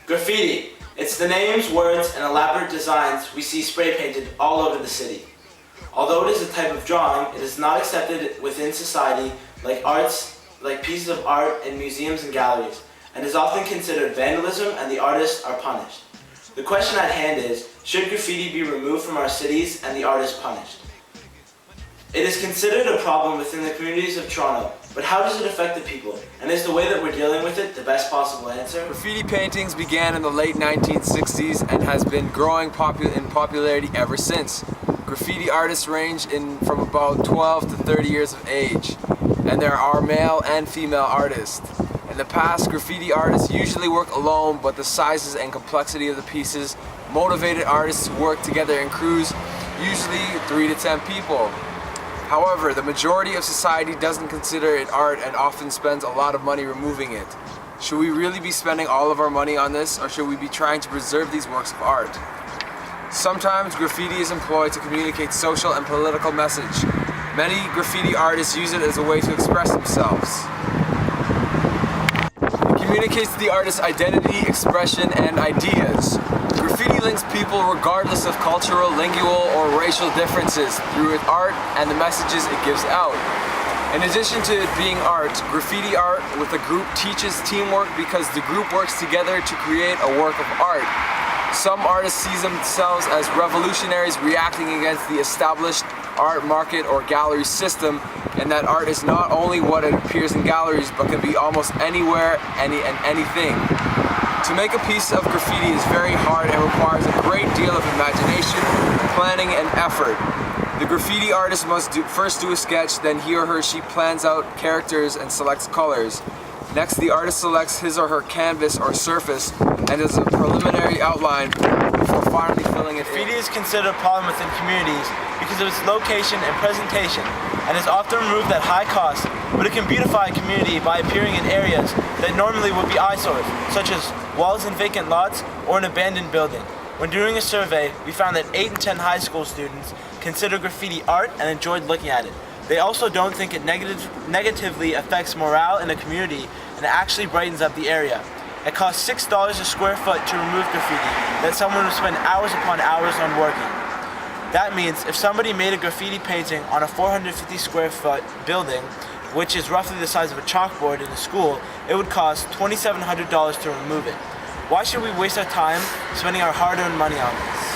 Graffiti. It's the names, words, and elaborate designs we see spray painted all over the city. Although it is a type of drawing, it is not accepted within society like pieces of art in museums and galleries, and is often considered vandalism, and the artists are punished. The question at hand is, should graffiti be removed from our cities and the artists punished? It is considered a problem within the communities of Toronto, but how does it affect the people? And is the way that we're dealing with it the best possible answer? Graffiti paintings began in the late 1960s and has been growing in popularity ever since. Graffiti artists range from about 12 to 30 years of age, and there are male and female artists. In the past, graffiti artists usually work alone, but the sizes and complexity of the pieces motivated artists to work together in crews, usually 3 to 10 people. However, the majority of society doesn't consider it art and often spends a lot of money removing it. Should we really be spending all of our money on this, or should we be trying to preserve these works of art? Sometimes graffiti is employed to communicate social and political message. Many graffiti artists use it as a way to express themselves. It communicates the artist's identity, expression, and ideas. Graffiti links people regardless of cultural, lingual, or racial differences through its art and the messages it gives out. In addition to it being art, graffiti art with a group teaches teamwork because the group works together to create a work of art. Some artists see themselves as revolutionaries reacting against the established art market or gallery system, and that art is not only what it appears in galleries but can be almost anywhere, and anything. To make a piece of graffiti is very hard and requires a great deal of imagination, planning, and effort. The graffiti artist must first do a sketch, then he or she plans out characters and selects colors. Next, the artist selects his or her canvas or surface and does a preliminary outline before finally filling it in. Graffiti is considered a problem within communities because of its location and presentation, and is often removed at high cost, but it can beautify a community by appearing in areas that normally would be eyesores, such as walls in vacant lots or an abandoned building. When doing a survey, we found that 8 in 10 high school students consider graffiti art and enjoyed looking at it. They also don't think it negatively affects morale in a community, and it actually brightens up the area. It costs $6 a square foot to remove graffiti that someone would spend hours upon hours on working. That means if somebody made a graffiti painting on a 450 square foot building, which is roughly the size of a chalkboard in a school, it would cost $2,700 to remove it. Why should we waste our time spending our hard-earned money on this?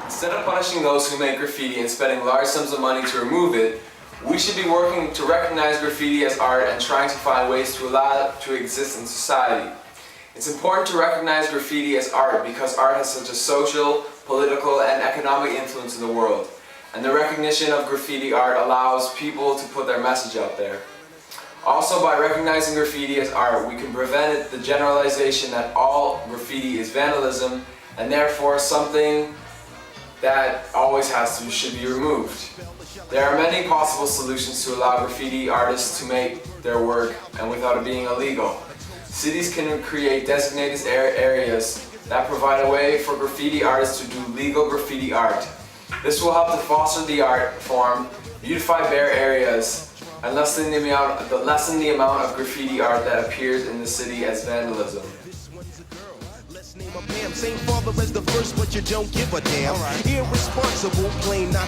Instead of punishing those who make graffiti and spending large sums of money to remove it, we should be working to recognize graffiti as art and trying to find ways to allow it to exist in society. It's important to recognize graffiti as art because art has such a social, political, and economic influence in the world. And the recognition of graffiti art allows people to put their message out there. Also, by recognizing graffiti as art, we can prevent the generalization that all graffiti is vandalism and therefore something that always should be removed. There are many possible solutions to allow graffiti artists to make their work and without it being illegal. Cities can create designated areas that provide a way for graffiti artists to do legal graffiti art. This will help to foster the art form, beautify bare areas, and lessen the amount of graffiti art that appears in the city as vandalism. Same father as the first, but you don't give a damn. Irresponsible, plain not.